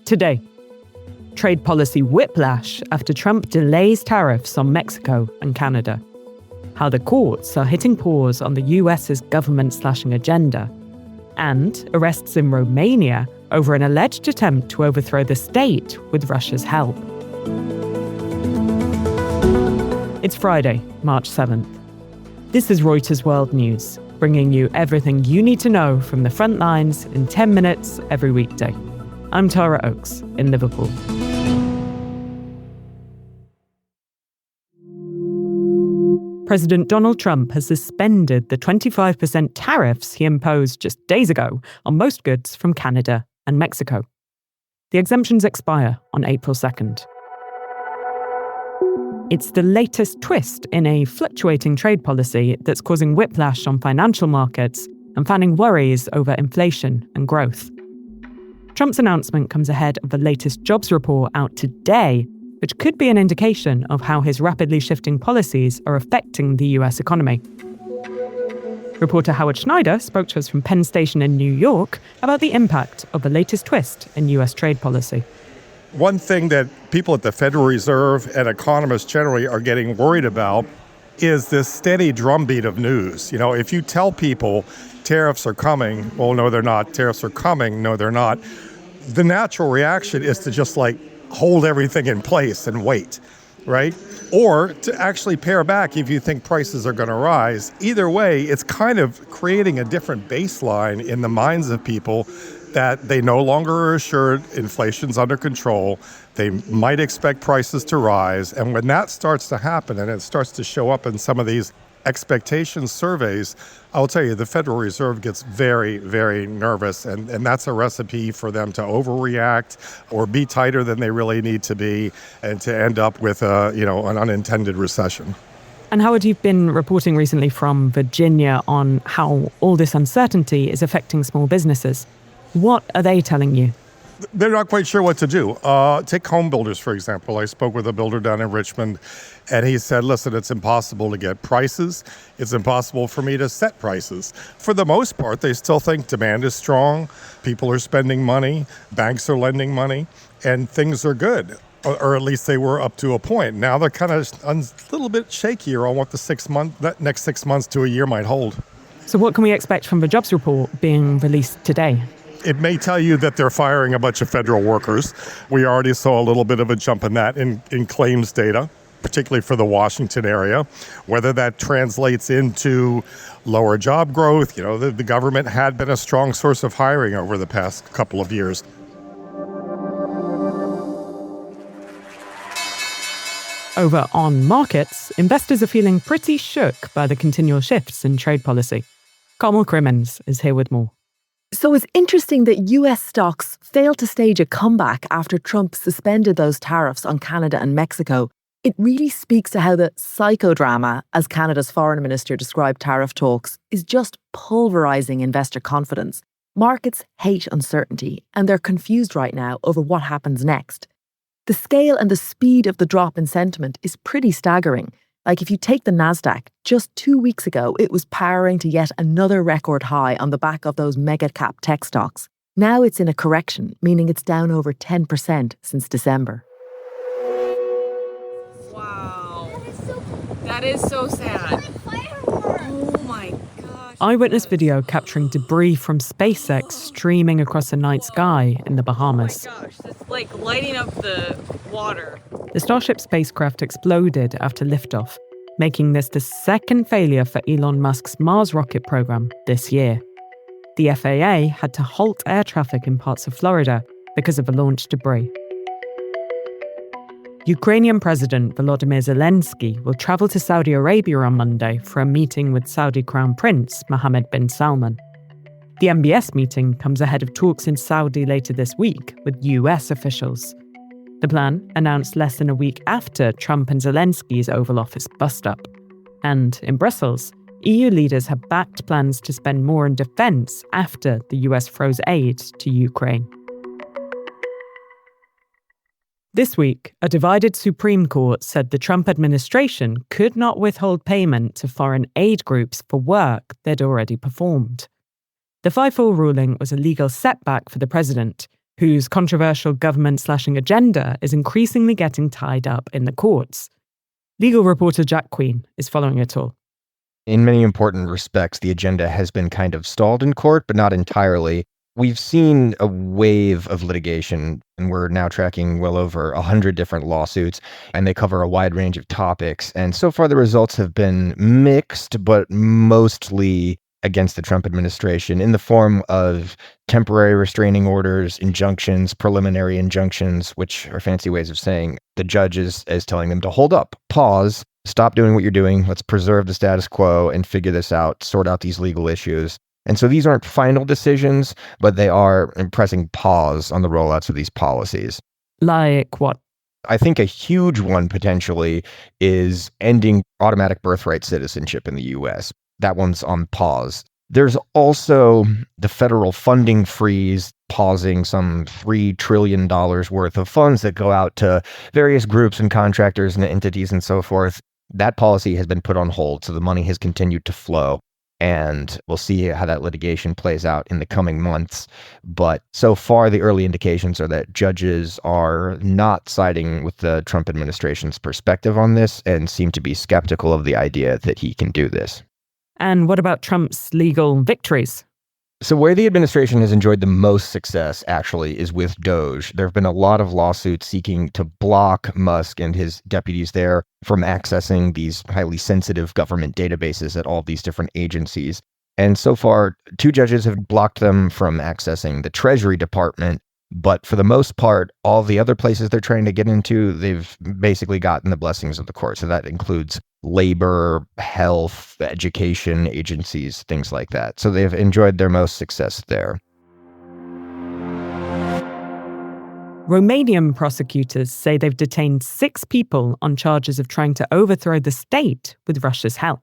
Today, trade policy whiplash after Trump delays tariffs on Mexico and Canada. How the courts are hitting pause on the US's government-slashing agenda. And arrests in Romania over an alleged attempt to overthrow the state with Russia's help. It's Friday, March 7th. This is Reuters World News, bringing you everything you need to know from the front lines in 10 minutes every weekday. I'm Tara Oakes in Liverpool. President Donald Trump has suspended the 25% tariffs he imposed just days ago on most goods from Canada and Mexico. The exemptions expire on April 2nd. It's the latest twist in a fluctuating trade policy that's causing whiplash on financial markets and fanning worries over inflation and growth. Trump's announcement comes ahead of the latest jobs report out today, which could be an indication of how his rapidly shifting policies are affecting the US economy. Reporter Howard Schneider spoke to us from Penn Station in New York about the impact of the latest twist in US trade policy. One thing that people at the Federal Reserve and economists generally are getting worried about is this steady drumbeat of news. You know, if you tell people tariffs are coming, well, no, they're not. Tariffs are coming, no, they're not. The natural reaction is to just hold everything in place and wait, right? Or to actually pare back if you think prices are going to rise. Either way, it's kind of creating a different baseline in the minds of people that they no longer are assured inflation's under control. They might expect prices to rise. And when that starts to happen and it starts to show up in some of these expectation surveys, I'll tell you, the Federal Reserve gets very, very nervous. And that's a recipe for them to overreact or be tighter than they really need to be and to end up with an unintended recession. And Howard, you've been reporting recently from Virginia on how all this uncertainty is affecting small businesses. What are they telling you? They're not quite sure what to do. Take home builders, for example. I spoke with a builder down in Richmond, and he said, listen, it's impossible to get prices. It's impossible for me to set prices. For the most part, they still think demand is strong. People are spending money. Banks are lending money, and things are good. Or at least they were up to a point. Now they're kind of a little bit shakier on what the next 6 months to a year might hold. So what can we expect from the jobs report being released today? It may tell you that they're firing a bunch of federal workers. We already saw a little bit of a jump in that in claims data, particularly for the Washington area. Whether that translates into lower job growth, the government had been a strong source of hiring over the past couple of years. Over on markets, investors are feeling pretty shook by the continual shifts in trade policy. Carmel Crimmins is here with more. So it's interesting that US stocks failed to stage a comeback after Trump suspended those tariffs on Canada and Mexico. It really speaks to how the psychodrama, as Canada's foreign minister described tariff talks, is just pulverizing investor confidence. Markets hate uncertainty, and they're confused right now over what happens next. The scale and the speed of the drop in sentiment is pretty staggering. Like if you take the Nasdaq, just 2 weeks ago, it was powering to yet another record high on the back of those mega cap tech stocks. Now it's in a correction, meaning it's down over 10% since December. Wow. That is so sad. Oh my gosh. Eyewitness video capturing debris from SpaceX streaming across the night sky in the Bahamas. Oh my gosh, it's like lighting up the water. The Starship spacecraft exploded after liftoff, making this the second failure for Elon Musk's Mars rocket program this year. The FAA had to halt air traffic in parts of Florida because of the launch debris. Ukrainian President Volodymyr Zelensky will travel to Saudi Arabia on Monday for a meeting with Saudi Crown Prince Mohammed bin Salman. The MBS meeting comes ahead of talks in Saudi later this week with US officials. The plan, announced less than a week after Trump and Zelensky's Oval Office bust-up. And in Brussels, EU leaders have backed plans to spend more on defense after the US froze aid to Ukraine. This week, a divided Supreme Court said the Trump administration could not withhold payment to foreign aid groups for work they'd already performed. The 5-4 ruling was a legal setback for the president, whose controversial government-slashing agenda is increasingly getting tied up in the courts. Legal reporter Jack Queen is following it all. In many important respects, the agenda has been kind of stalled in court, but not entirely. We've seen a wave of litigation, and we're now tracking well over 100 different lawsuits, and they cover a wide range of topics. And so far, the results have been mixed, but mostly against the Trump administration in the form of temporary restraining orders, injunctions, preliminary injunctions, which are fancy ways of saying the judge is telling them to hold up, pause, stop doing what you're doing, let's preserve the status quo and figure this out, sort out these legal issues. And so these aren't final decisions, but they are pressing pause on the rollouts of these policies. Like what? I think a huge one potentially is ending automatic birthright citizenship in the U.S. That one's on pause. There's also the federal funding freeze, pausing some $3 trillion worth of funds that go out to various groups and contractors and entities and so forth. That policy has been put on hold, so the money has continued to flow. And we'll see how that litigation plays out in the coming months. But so far, the early indications are that judges are not siding with the Trump administration's perspective on this and seem to be skeptical of the idea that he can do this. And what about Trump's legal victories? So where the administration has enjoyed the most success, actually, is with DOJ. There have been a lot of lawsuits seeking to block Musk and his deputies there from accessing these highly sensitive government databases at all these different agencies. And so far, 2 judges have blocked them from accessing the Treasury Department. But for the most part, all the other places they're trying to get into, they've basically gotten the blessings of the court. So that includes labor, health, education agencies, things like that. So they've enjoyed their most success there. Romanian prosecutors say they've detained 6 people on charges of trying to overthrow the state with Russia's help.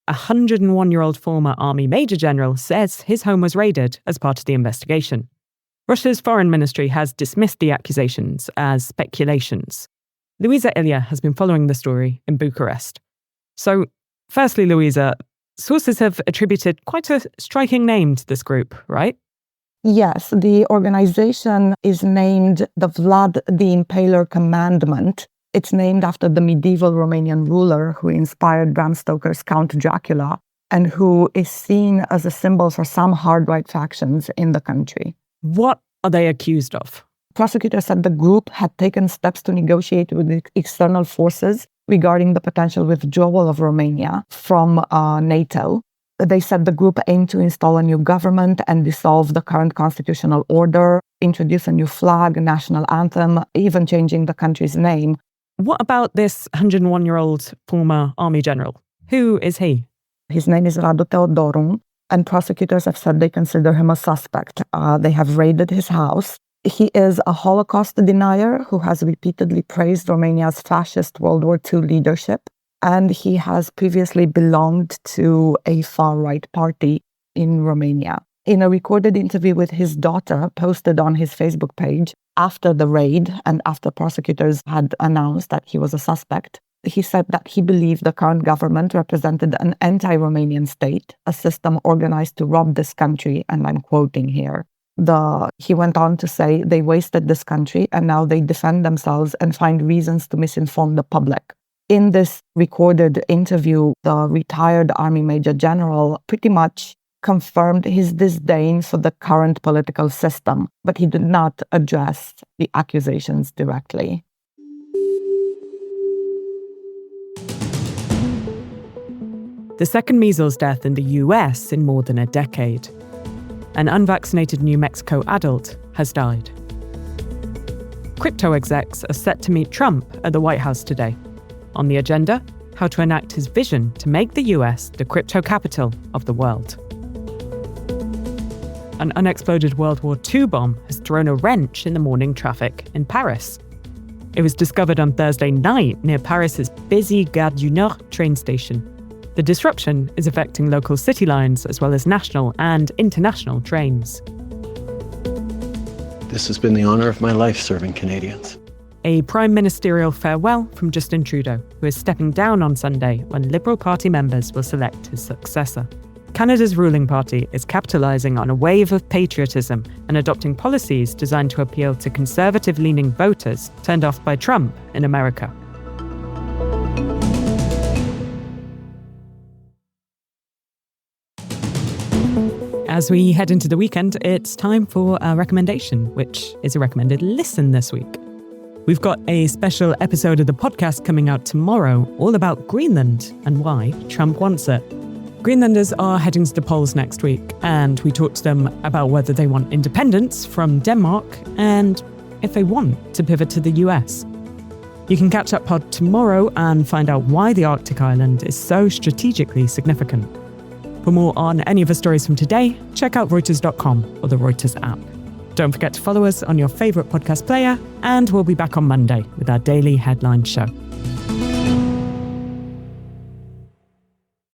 A 101-year-old former army major general says his home was raided as part of the investigation. Russia's foreign ministry has dismissed the accusations as speculations. Luisa Ilya has been following the story in Bucharest. So, firstly, Luisa, sources have attributed quite a striking name to this group, right? Yes, the organization is named the Vlad the Impaler Commandment. It's named after the medieval Romanian ruler who inspired Bram Stoker's Count Dracula and who is seen as a symbol for some hard-right factions in the country. What are they accused of? Prosecutors said the group had taken steps to negotiate with the external forces regarding the potential withdrawal of Romania from NATO. They said the group aimed to install a new government and dissolve the current constitutional order, introduce a new flag, a national anthem, even changing the country's name. What about this 101-year-old former army general? Who is he? His name is Radu Teodoru, and prosecutors have said they consider him a suspect. They have raided his house. He is a Holocaust denier who has repeatedly praised Romania's fascist World War II leadership, and he has previously belonged to a far-right party in Romania. In a recorded interview with his daughter posted on his Facebook page after the raid and after prosecutors had announced that he was a suspect, he said that he believed the current government represented an anti-Romanian state, a system organized to rob this country, and I'm quoting here. He went on to say they wasted this country and now they defend themselves and find reasons to misinform the public. In this recorded interview, the retired Army Major General pretty much confirmed his disdain for the current political system, but he did not address the accusations directly. The second measles death in the US in more than a decade. An unvaccinated New Mexico adult has died. Crypto execs are set to meet Trump at the White House today. On the agenda, how to enact his vision to make the US the crypto capital of the world. An unexploded World War II bomb has thrown a wrench in the morning traffic in Paris. It was discovered on Thursday night near Paris's busy Gare du Nord train station. The disruption is affecting local city lines as well as national and international trains. This has been the honor of my life serving Canadians. A prime ministerial farewell from Justin Trudeau, who is stepping down on Sunday when Liberal Party members will select his successor. Canada's ruling party is capitalising on a wave of patriotism and adopting policies designed to appeal to conservative-leaning voters turned off by Trump in America. As we head into the weekend, it's time for a recommendation, which is a recommended listen this week. We've got a special episode of the podcast coming out tomorrow all about Greenland and why Trump wants it. Greenlanders are heading to the polls next week, and we talked to them about whether they want independence from Denmark and if they want to pivot to the US. You can catch that pod tomorrow and find out why the Arctic island is so strategically significant. For more on any of the stories from today, check out Reuters.com or the Reuters app. Don't forget to follow us on your favourite podcast player, and we'll be back on Monday with our daily headline show.